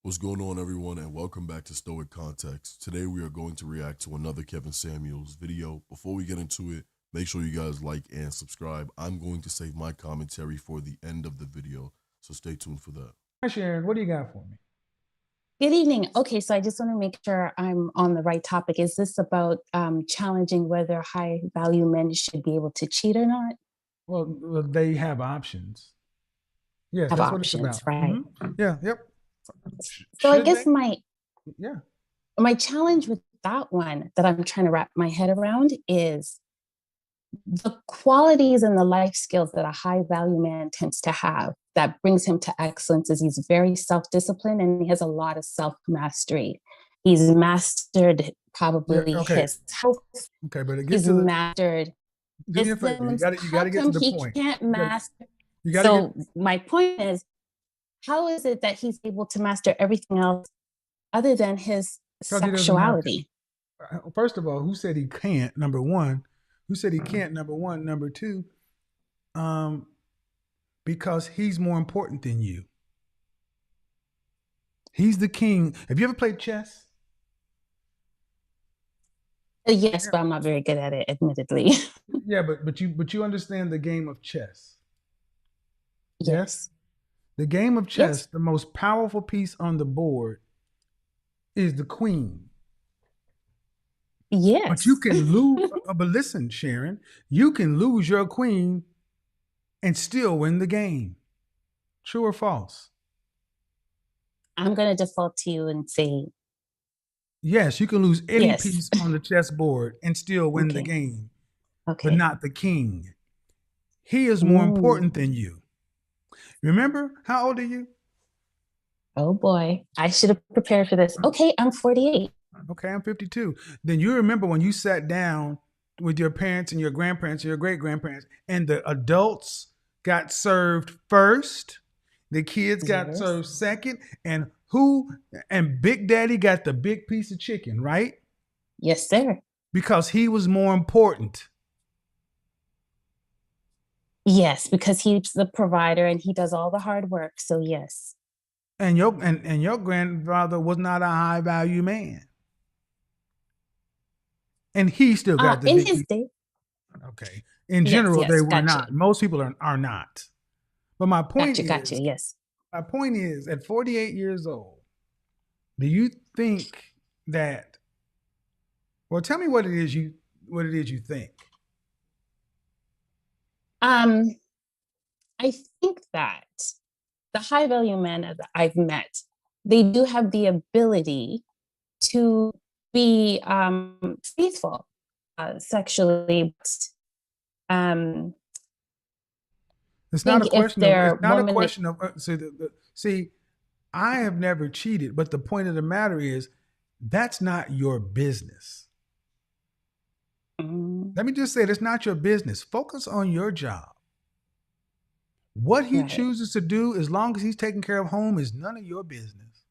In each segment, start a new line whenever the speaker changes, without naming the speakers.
What's going on, everyone, and welcome back to Stoic Context. Today we are going to react to another Kevin Samuels video. Before we get into it, make sure you guys like and subscribe. I'm going to save my commentary for the end of the video, so stay tuned for that.
Hi, Sharon. What do you got for me?
Good evening. Okay, so I just want to make sure I'm on the right topic. Is this about challenging whether high value men should be able to cheat or not?
Well, they have options. Yes,
Have
that's what it's
options,
about.
right?
Yeah, yep.
So I
Should
guess
they? Yeah.
my challenge with that one that I'm trying to wrap my head around is the qualities and the life skills that a high value man tends to have that brings him to excellence is he's very self-disciplined and he has a lot of self-mastery. He's mastered probably
Okay.
his health.
Okay, but it gets
He's
to the.
mastered
Do me a favor. You got to get to the point.
He can't master.
You got
So my point is, how is it that he's able to master everything else other than his sexuality?
First of all, who said he can't? Number one. Who said he can't? Number one. Number two. Because he's more important than you. He's the king. Have you ever played chess?
Yes, but I'm not very good at it, admittedly.
Yeah, but you understand the game of chess.
Yes.
The game of chess,
Yes.
the most powerful piece on the board is the queen.
Yes.
But you can lose. But listen, Sharon, you can lose your queen and still win the game. True or false?
I'm going to default to you and say,
yes, you can lose any piece on the chessboard and still win the game, but not the king. He is more important than you. Remember, how old are you?
Oh boy, I should have prepared for this. Okay, I'm 48.
Okay, I'm 52. Then you remember when you sat down with your parents and your grandparents and your great-grandparents and the adults got served first, the kids got served second, and Big Daddy got the big piece of chicken, right?
Yes, sir.
Because he was more important.
Yes, because he's the provider and he does all the hard work. So yes.
And your grandfather was not a high value man. And he still got the
in
big
his
piece.
Day.
Okay. In general, they were
gotcha.
not. Most people are not. But my point
Gotcha, yes.
My point is, at 48 years old, do you think that? Well, tell me what it is you think.
I think that the high value men that I've met, they do have the ability to be faithful sexually.
It's not a question of. It's not a question of. See, I have never cheated, but the point of the matter is, that's not your business. Let me just say, it's not your business. Focus on your job. What he chooses to do, as long as he's taking care of home, is none of your business.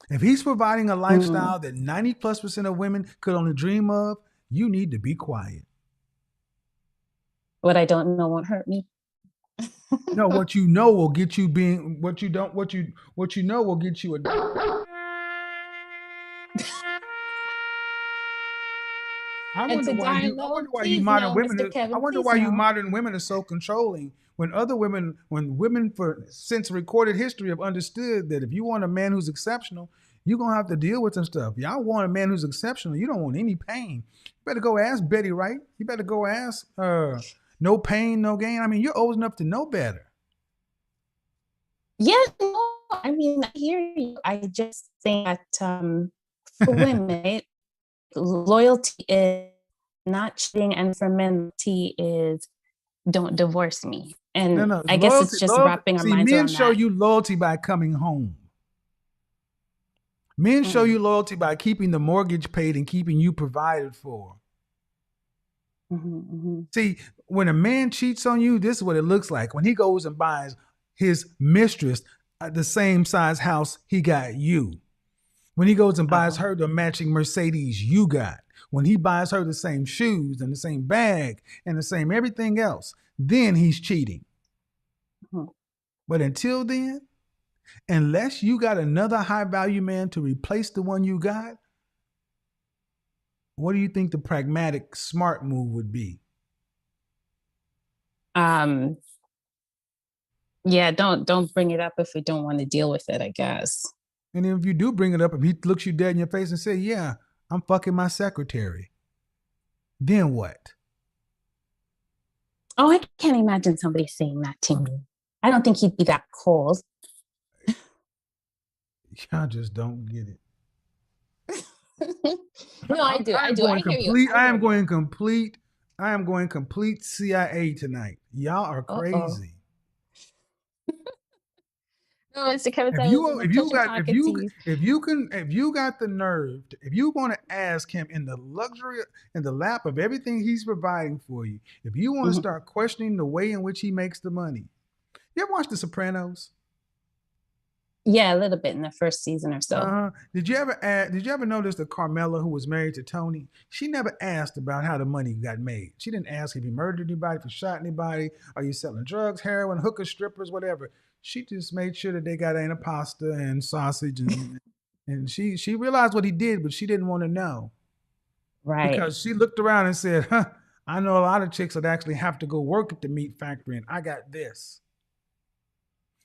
If he's providing a lifestyle that 90+% of women could only dream of, you need to be quiet.
What I don't know won't hurt me.
No, what you know will get you being what you know will get you a. I wonder why you modern women are so controlling. When women since recorded history have understood that if you want a man who's exceptional, you're gonna have to deal with some stuff. Y'all want a man who's exceptional. You don't want any pain. You better go ask Betty Wright. You better go ask No Pain, No Gain. I mean, you're old enough to know better.
Yeah, no, I mean, I hear you. I just think that for women, loyalty is not cheating, and for men, loyalty is don't divorce me. And I guess it's just wrapping our minds around that.
Men show you loyalty by coming home. Men show you loyalty by keeping the mortgage paid and keeping you provided for. See, when a man cheats on you, this is what it looks like. When he goes and buys his mistress the same size house he got you. When he goes and buys her the matching Mercedes you got. When he buys her the same shoes and the same bag and the same everything else, then he's cheating. But until then, Unless you got another high value man to replace the one you got, what do you think the pragmatic, smart move would be?
Yeah, don't bring it up if we don't want to deal with it, I guess.
And if you do bring it up, if he looks you dead in your face and say, "Yeah, I'm fucking my secretary," then what?
Oh, I can't imagine somebody saying that to me. I don't think he'd be that cold.
Y'all just don't get it.
No, I do. I hear you.
I am going complete CIA tonight. Y'all are crazy.
No, Mr. Kevin,
if you got the nerve, if you want to ask him in the lap of everything he's providing for you, if you want to start questioning the way in which he makes the money. You ever watch The Sopranos?
Yeah, a little bit in the first season or so.
Did you ever notice that Carmela, who was married to Tony, she never asked about how the money got made. She didn't ask if he murdered anybody, if he shot anybody, are you selling drugs, heroin, hookers, strippers, whatever. She just made sure that they got in a pasta and sausage, and she realized what he did, but she didn't want to know.
Right.
Because she looked around and said, I know a lot of chicks that actually have to go work at the meat factory, and I got this.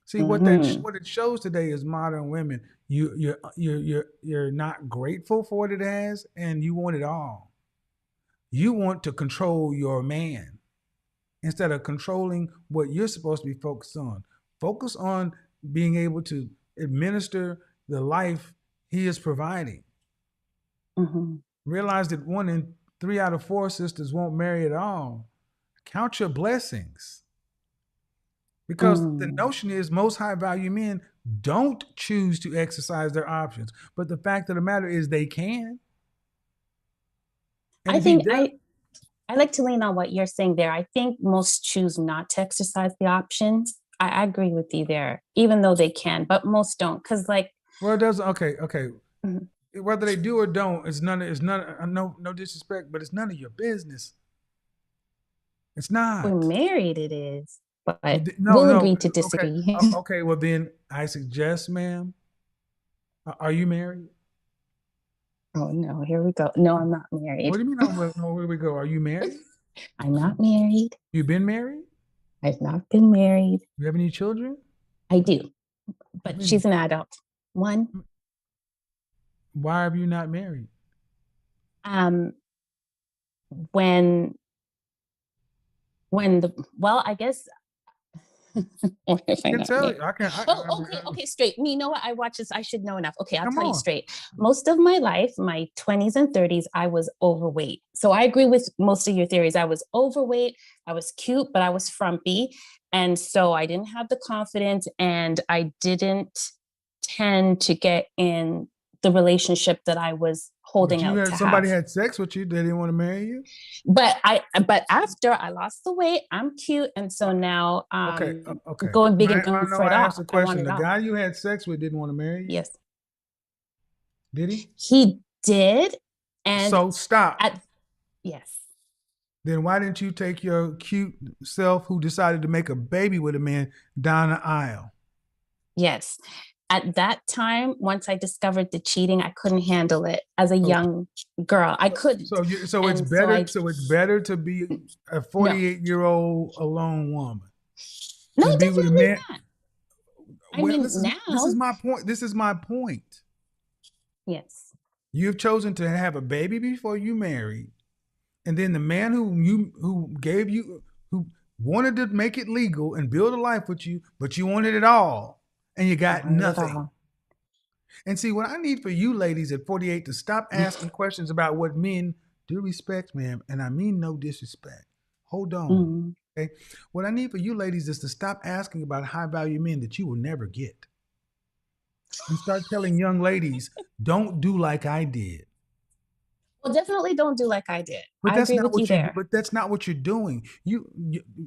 See, what it shows today is modern women. You're not grateful for what it has, and you want it all. You want to control your man instead of controlling what you're supposed to be focused on. Focus on being able to administer the life he is providing. Realize that 1 in 3 out of 4 sisters won't marry at all. Count your blessings. Because the notion is most high value men don't choose to exercise their options. But the fact of the matter is they can.
And I like to lean on what you're saying there. I think most choose not to exercise the options. I agree with you there, even though they can, but most don't. Because
well, it doesn't. Okay. Whether they do or don't, no disrespect, but it's none of your business. It's not.
We're married, it is. But we'll agree to disagree.
Okay, well then I suggest, ma'am, are you married?
Oh no, here we go. No, I'm not married.
What do you mean? Where we go? Are you married?
I'm not married.
You've been married?
I've not been married.
You have any children?
I do, but she's an adult. 1.
Why are you not married?
I guess. Okay, straight. You know what? I watch this. I should know enough. Okay, I'll tell you straight. Most of my life, my 20s and 30s, I was overweight. So I agree with most of your theories. I was overweight. I was cute, but I was frumpy. And so I didn't have the confidence, and I didn't tend to get in the relationship that I was holding out to
somebody had sex with you, they didn't want to marry you.
But after I lost the weight, I'm cute, and so now going big and going for it all.
Asked a question. The guy you had sex with didn't want to marry you?
Yes.
Did he?
He did. And
so stop.
Yes.
Then why didn't you take your cute self, who decided to make a baby with a man, down the aisle?
Yes. At that time, once I discovered the cheating, I couldn't handle it as a young girl. I couldn't.
So it's better. So it's better to be a 48-year-old alone woman.
No, definitely not. I mean,
this is my point. This is my point.
Yes.
You've chosen to have a baby before you married, and then the man who wanted to make it legal and build a life with you, but you wanted it all. And you got nothing. And see, what I need for you ladies at 48 to stop asking questions about what men do respect, ma'am. And I mean no disrespect. Hold on. Okay. What I need for you ladies is to stop asking about high value men that you will never get. And start telling young ladies, don't do like I did.
Well, definitely don't do like I did.
But that's not what you. But that's not what you're doing. You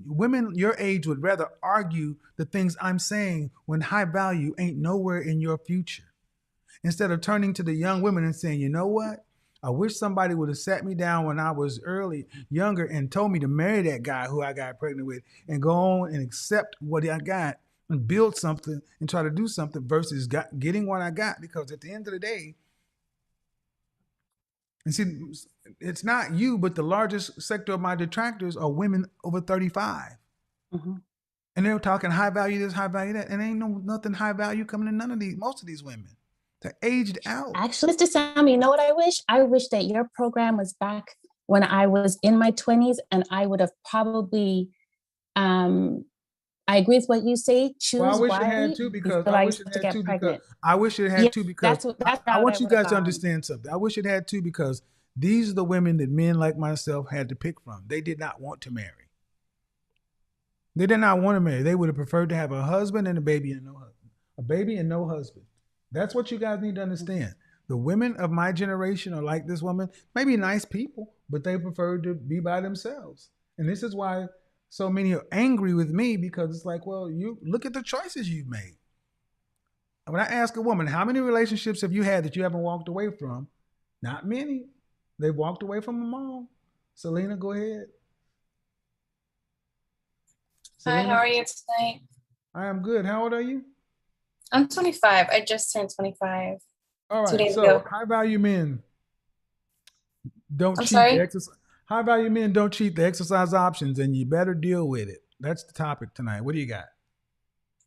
women your age would rather argue the things I'm saying when high value ain't nowhere in your future. Instead of turning to the young women and saying, you know what? I wish somebody would have sat me down when I was younger, and told me to marry that guy who I got pregnant with, and go on and accept what I got and build something and try to do something versus getting what I got. Because at the end of the day, and see, it's not you, but the largest sector of my detractors are women over 35. Mm-hmm. And they're talking high value this, high value that. And ain't nothing high value coming in most of these women. They're aged out.
Actually, Mr. Sam, you know what I wish? I wish that your program was back when I was in my 20s, and I would have probably, I agree with what you say. Choose
well, I wish
wisely,
it had too, because
I wish it had too, because
I wish it had too, because I want you guys to understand something. I wish it had too, because these are the women that men like myself had to pick from. They did not want to marry. They did not want to marry. They would have preferred to have a husband and a baby and no husband. A baby and no husband. That's what you guys need to understand. The women of my generation are like this woman, maybe nice people, but they prefer to be by themselves. And this is why so many are angry with me, because it's like, well, you look at the choices you've made. When I ask a woman, how many relationships have you had that you haven't walked away from? Not many. They've walked away from them all. Selena, go ahead.
Selena? Hi, how are you tonight?
I am good. How old are you?
I'm 25. I just turned 25.
All right. 2 days ago. High value men don't cheat the exercise. High value men don't cheat the exercise options, and you better deal with it. That's the topic tonight. What do you got?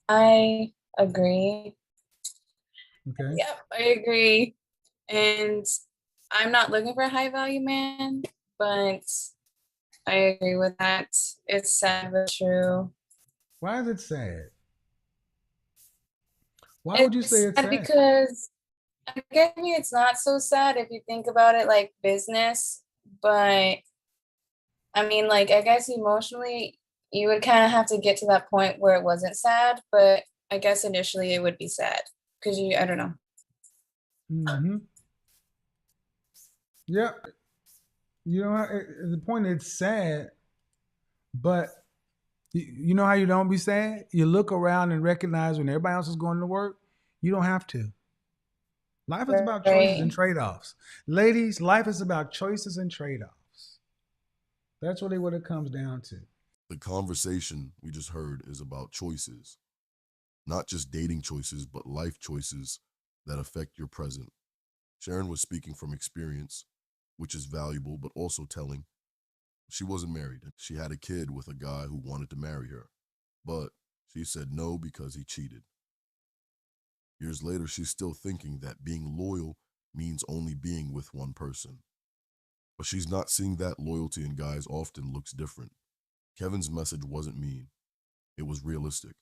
I agree.
Okay.
Yep, I agree. And I'm not looking for a high value man, but I agree with that. It's sad but true.
Why is it sad? Why would you say it's sad?
Because I guess it's not so sad if you think about it like business, but I mean, like, I guess emotionally you would kind of have to get to that point where it wasn't sad, but I guess initially it would be sad because I don't know.
Mm-hmm. Yeah. You know, the point is sad, but you know how you don't be sad? You look around and recognize when everybody else is going to work, you don't have to. Life is about choices and trade-offs. Ladies, life is about choices and trade-offs. That's really what it comes down to.
The conversation we just heard is about choices, not just dating choices, but life choices that affect your present. Sharon was speaking from experience, which is valuable, but also telling. She wasn't married. She had a kid with a guy who wanted to marry her, but she said no because he cheated. Years later, she's still thinking that being loyal means only being with one person. But she's not seeing that loyalty in guys often looks different. Kevin's message wasn't mean. It was realistic.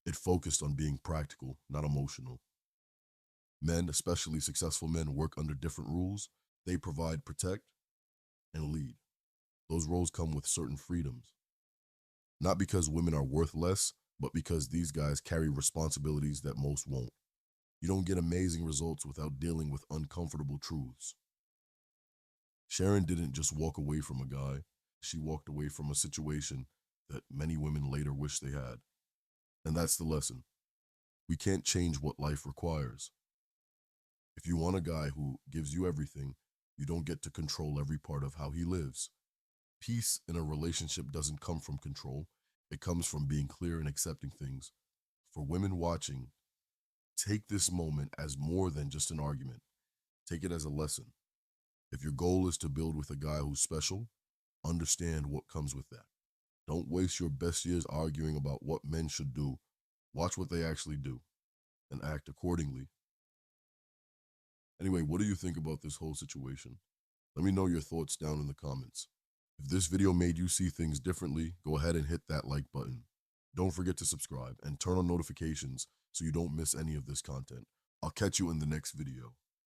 It focused on being practical, not emotional. Men, especially successful men, work under different rules. They provide, protect, and lead. Those roles come with certain freedoms. Not because women are worth less, but because these guys carry responsibilities that most won't. You don't get amazing results without dealing with uncomfortable truths. Sharon didn't just walk away from a guy. She walked away from a situation that many women later wish they had. And that's the lesson. We can't change what life requires. If you want a guy who gives you everything, you don't get to control every part of how he lives. Peace in a relationship doesn't come from control. It comes from being clear and accepting things. For women watching, take this moment as more than just an argument. Take it as a lesson. If your goal is to build with a guy who's special, understand what comes with that. Don't waste your best years arguing about what men should do. Watch what they actually do and act accordingly. Anyway, what do you think about this whole situation? Let me know your thoughts down in the comments. If this video made you see things differently, go ahead and hit that like button. Don't forget to subscribe and turn on notifications so you don't miss any of this content. I'll catch you in the next video.